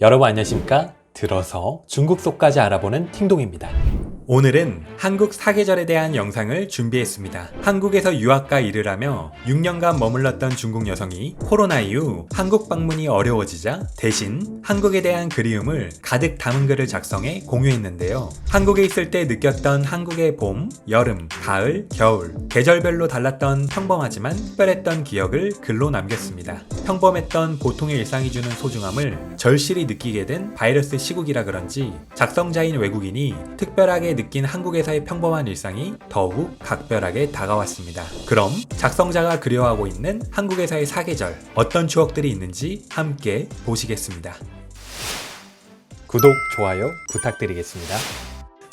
여러분 안녕하십니까? 들어서 중국 속까지 알아보는 팅동입니다. 오늘은 한국 사계절에 대한 영상을 준비했습니다. 한국에서 유학과 일을 하며 6년간 머물렀던 중국 여성이 코로나 이후 한국 방문이 어려워지자 대신 한국에 대한 그리움을 가득 담은 글을 작성해 공유했는데요. 한국에 있을 때 느꼈던 한국의 봄, 여름, 가을, 겨울, 계절별로 달랐던 평범하지만 특별했던 기억을 글로 남겼습니다. 평범했던 보통의 일상이 주는 소중함을 절실히 느끼게 된 바이러스 시국이라 그런지 작성자인 외국인이 특별하게 느낀 한국에서의 평범한 일상이 더욱 각별하게 다가왔습니다. 그럼 작성자가 그리워하고 있는 한국에서의 사계절, 어떤 추억들이 있는지 함께 보시겠습니다. 구독, 좋아요 부탁드리겠습니다.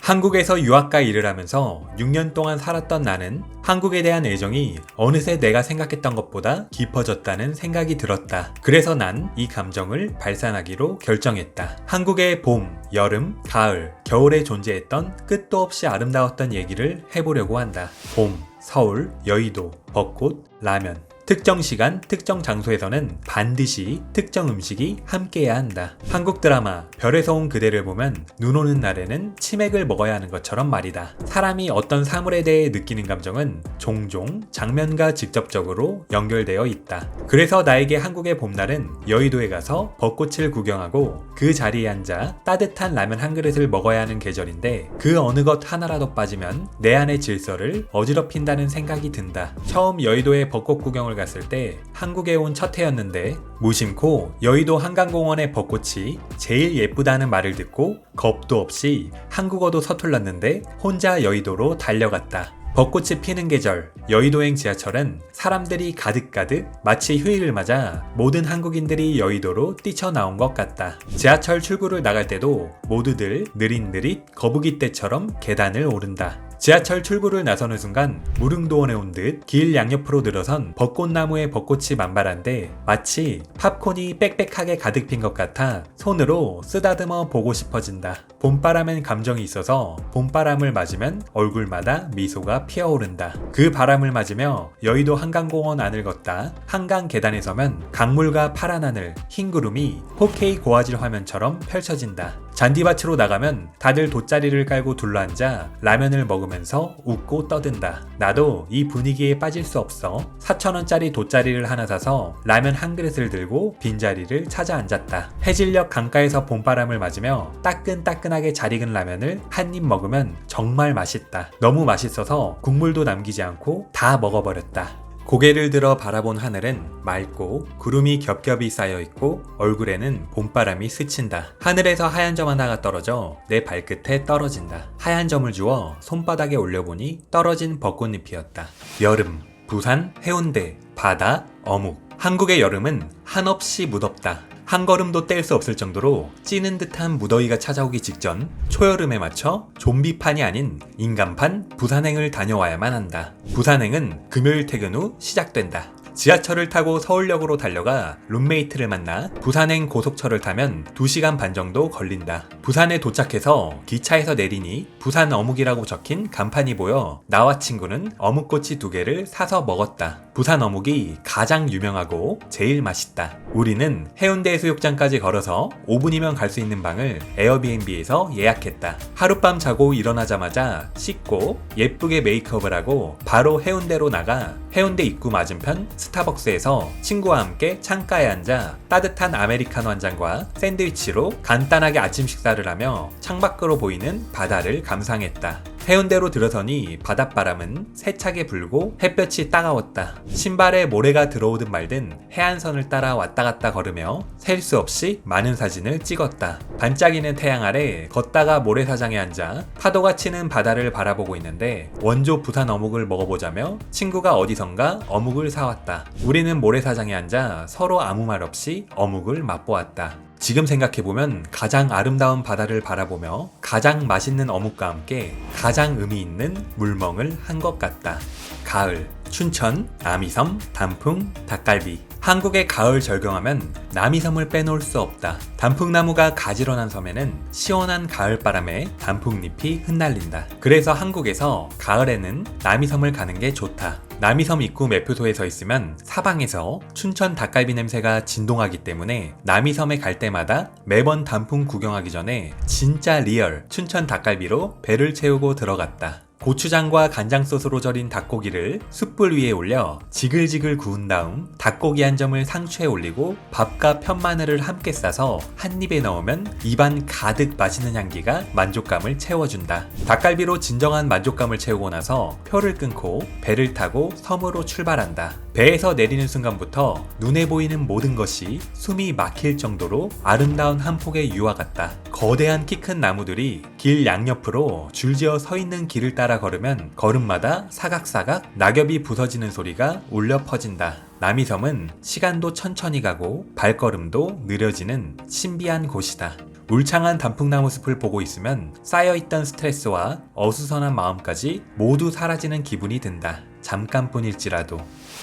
한국에서 유학과 일을 하면서 6년 동안 살았던 나는 한국에 대한 애정이 어느새 내가 생각했던 것보다 깊어졌다는 생각이 들었다. 그래서 난 이 감정을 발산하기로 결정했다. 한국의 봄, 여름, 가을, 겨울에 존재했던 끝도 없이 아름다웠던 얘기를 해보려고 한다. 봄, 서울, 여의도, 벚꽃, 라면. 특정 시간, 특정 장소에서는 반드시 특정 음식이 함께해야 한다. 한국 드라마 별에서 온 그대를 보면 눈 오는 날에는 치맥을 먹어야 하는 것처럼 말이다. 사람이 어떤 사물에 대해 느끼는 감정은 종종 장면과 직접적으로 연결되어 있다. 그래서 나에게 한국의 봄날은 여의도에 가서 벚꽃을 구경하고 그 자리에 앉아 따뜻한 라면 한 그릇을 먹어야 하는 계절인데 그 어느 것 하나라도 빠지면 내 안의 질서를 어지럽힌다는 생각이 든다. 처음 여의도에 벚꽃 구경을 갔을 때 한국에 온 첫 해였는데 무심코 여의도 한강공원의 벚꽃이 제일 예쁘다는 말을 듣고 겁도 없이 한국어도 서툴렀는데 혼자 여의도로 달려갔다. 벚꽃이 피는 계절, 여의도행 지하철은 사람들이 가득가득 마치 휴일을 맞아 모든 한국인들이 여의도로 뛰쳐나온 것 같다. 지하철 출구를 나갈 때도 모두들 느릿느릿 거북이 떼처럼 계단을 오른다. 지하철 출구를 나서는 순간 무릉도원에 온 듯 길 양옆으로 늘어선 벚꽃나무에 벚꽃이 만발한데 마치 팝콘이 빽빽하게 가득 핀 것 같아 손으로 쓰다듬어 보고 싶어진다. 봄바람엔 감정이 있어서 봄바람을 맞으면 얼굴마다 미소가 피어오른다. 그 바람을 맞으며 여의도 한강공원 안을 걷다 한강 계단에 서면 강물과 파란 하늘, 흰 구름이 4K 고화질 화면처럼 펼쳐진다. 잔디밭으로 나가면 다들 돗자리를 깔고 둘러앉아 라면을 먹으면서 웃고 떠든다. 나도 이 분위기에 빠질 수 없어 4,000원짜리 돗자리를 하나 사서 라면 한 그릇을 들고 빈자리를 찾아 앉았다. 해질녘 강가에서 봄바람을 맞으며 따끈따끈하게 잘 익은 라면을 한 입 먹으면 정말 맛있다. 너무 맛있어서 국물도 남기지 않고 다 먹어버렸다. 고개를 들어 바라본 하늘은 맑고 구름이 겹겹이 쌓여있고 얼굴에는 봄바람이 스친다. 하늘에서 하얀 점 하나가 떨어져 내 발끝에 떨어진다. 하얀 점을 주워 손바닥에 올려보니 떨어진 벚꽃잎이었다. 여름, 부산, 해운대, 바다, 어묵. 한국의 여름은 한없이 무덥다. 한 걸음도 뗄 수 없을 정도로 찌는 듯한 무더위가 찾아오기 직전 초여름에 맞춰 좀비판이 아닌 인간판 부산행을 다녀와야만 한다. 부산행은 금요일 퇴근 후 시작된다. 지하철을 타고 서울역으로 달려가 룸메이트를 만나 부산행 고속철을 타면 2시간 반 정도 걸린다. 부산에 도착해서 기차에서 내리니 부산 어묵이라고 적힌 간판이 보여 나와 친구는 어묵꼬치 2개를 사서 먹었다. 부산 어묵이 가장 유명하고 제일 맛있다. 우리는 해운대 해수욕장까지 걸어서 5분이면 갈 수 있는 방을 에어비앤비에서 예약했다. 하룻밤 자고 일어나자마자 씻고 예쁘게 메이크업을 하고 바로 해운대로 나가 해운대 입구 맞은편 스타벅스에서 친구와 함께 창가에 앉아 따뜻한 아메리카노 한 잔과 샌드위치로 간단하게 아침 식사를 하며 창밖으로 보이는 바다를 감상했다. 해운대로 들어서니 바닷바람은 세차게 불고 햇볕이 따가웠다. 신발에 모래가 들어오든 말든 해안선을 따라 왔다 갔다 걸으며 셀 수 없이 많은 사진을 찍었다. 반짝이는 태양 아래 걷다가 모래사장에 앉아 파도가 치는 바다를 바라보고 있는데 원조 부산 어묵을 먹어보자며 친구가 어디선가 어묵을 사왔다. 우리는 모래사장에 앉아 서로 아무 말 없이 어묵을 맛보았다. 지금 생각해보면 가장 아름다운 바다를 바라보며 가장 맛있는 어묵과 함께 가장 의미 있는 물멍을 한 것 같다. 가을, 춘천, 아미섬, 단풍, 닭갈비. 한국의 가을 절경하면 남이섬을 빼놓을 수 없다. 단풍나무가 가지런한 섬에는 시원한 가을바람에 단풍잎이 흩날린다. 그래서 한국에서 가을에는 남이섬을 가는 게 좋다. 남이섬 입구 매표소에 서 있으면 사방에서 춘천 닭갈비 냄새가 진동하기 때문에 남이섬에 갈 때마다 매번 단풍 구경하기 전에 진짜 리얼 춘천 닭갈비로 배를 채우고 들어갔다. 고추장과 간장 소스로 절인 닭고기를 숯불 위에 올려 지글지글 구운 다음 닭고기 한 점을 상추에 올리고 밥과 편마늘을 함께 싸서 한 입에 넣으면 입안 가득 맛있는 향기가 만족감을 채워준다. 닭갈비로 진정한 만족감을 채우고 나서 표를 끊고 배를 타고 섬으로 출발한다. 배에서 내리는 순간부터 눈에 보이는 모든 것이 숨이 막힐 정도로 아름다운 한 폭의 유화 같다. 거대한 키 큰 나무들이 길 양옆으로 줄지어 서 있는 길을 따라 걸으면 걸음마다 사각사각 낙엽이 부서지는 소리가 울려 퍼진다. 남이섬은 시간도 천천히 가고 발걸음도 느려지는 신비한 곳이다. 울창한 단풍나무 숲을 보고 있으면 쌓여있던 스트레스와 어수선한 마음까지 모두 사라지는 기분이 든다. 잠깐뿐일지라도.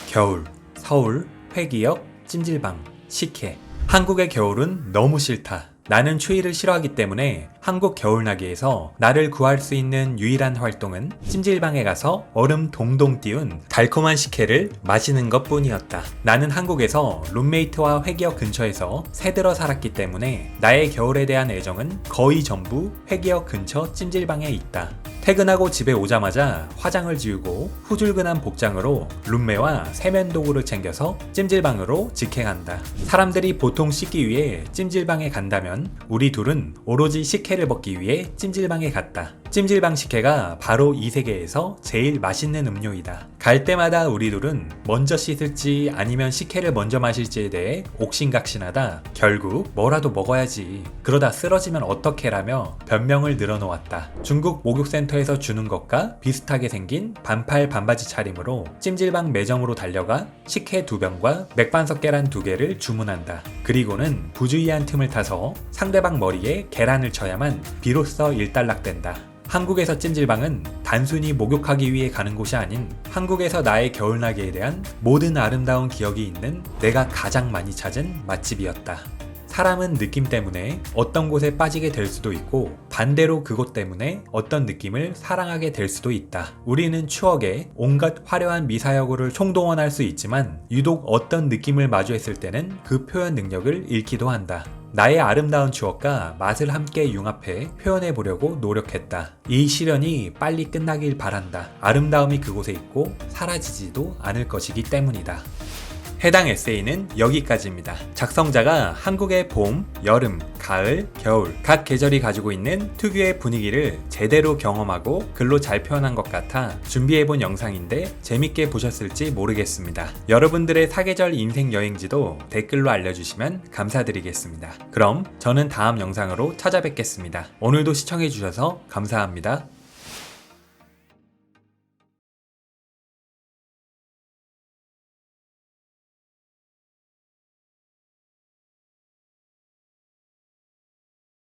겨울, 서울, 회기역, 찜질방, 식혜. 한국의 겨울은 너무 싫다. 나는 추위를 싫어하기 때문에 한국 겨울나기에서 나를 구할 수 있는 유일한 활동은 찜질방에 가서 얼음 동동 띄운 달콤한 식혜를 마시는 것 뿐이었다. 나는 한국에서 룸메이트와 회기역 근처에서 새들어 살았기 때문에 나의 겨울에 대한 애정은 거의 전부 회기역 근처 찜질방에 있다. 퇴근하고 집에 오자마자 화장을 지우고 후줄근한 복장으로 룸메와 세면도구를 챙겨서 찜질방으로 직행한다. 사람들이 보통 씻기 위해 찜질방에 간다면 우리 둘은 오로지 식혜를 먹기 위해 찜질방에 갔다. 찜질방 식혜가 바로 이 세계에서 제일 맛있는 음료이다. 갈 때마다 우리 둘은 먼저 씻을지 아니면 식혜를 먼저 마실지에 대해 옥신각신하다 결국 뭐라도 먹어야지, 그러다 쓰러지면 어떡해라며 변명을 늘어놓았다. 중국 목욕센터에서 주는 것과 비슷하게 생긴 반팔 반바지 차림으로 찜질방 매점으로 달려가 식혜 2병과 맥반석 계란 2개를 주문한다. 그리고는 부주의한 틈을 타서 상대방 머리에 계란을 쳐야만 비로소 일단락된다. 한국에서 찜질방은 단순히 목욕하기 위해 가는 곳이 아닌 한국에서 나의 겨울나기에 대한 모든 아름다운 기억이 있는 내가 가장 많이 찾은 맛집이었다. 사람은 느낌 때문에 어떤 곳에 빠지게 될 수도 있고 반대로 그곳 때문에 어떤 느낌을 사랑하게 될 수도 있다. 우리는 추억에 온갖 화려한 미사여구를 총동원할 수 있지만 유독 어떤 느낌을 마주했을 때는 그 표현 능력을 잃기도 한다. 나의 아름다운 추억과 맛을 함께 융합해 표현해 보려고 노력했다. 이 시련이 빨리 끝나길 바란다. 아름다움이 그곳에 있고 사라지지도 않을 것이기 때문이다. 해당 에세이는 여기까지입니다. 작성자가 한국의 봄, 여름, 가을, 겨울 각 계절이 가지고 있는 특유의 분위기를 제대로 경험하고 글로 잘 표현한 것 같아 준비해본 영상인데 재밌게 보셨을지 모르겠습니다. 여러분들의 사계절 인생 여행지도 댓글로 알려주시면 감사드리겠습니다. 그럼 저는 다음 영상으로 찾아뵙겠습니다. 오늘도 시청해주셔서 감사합니다.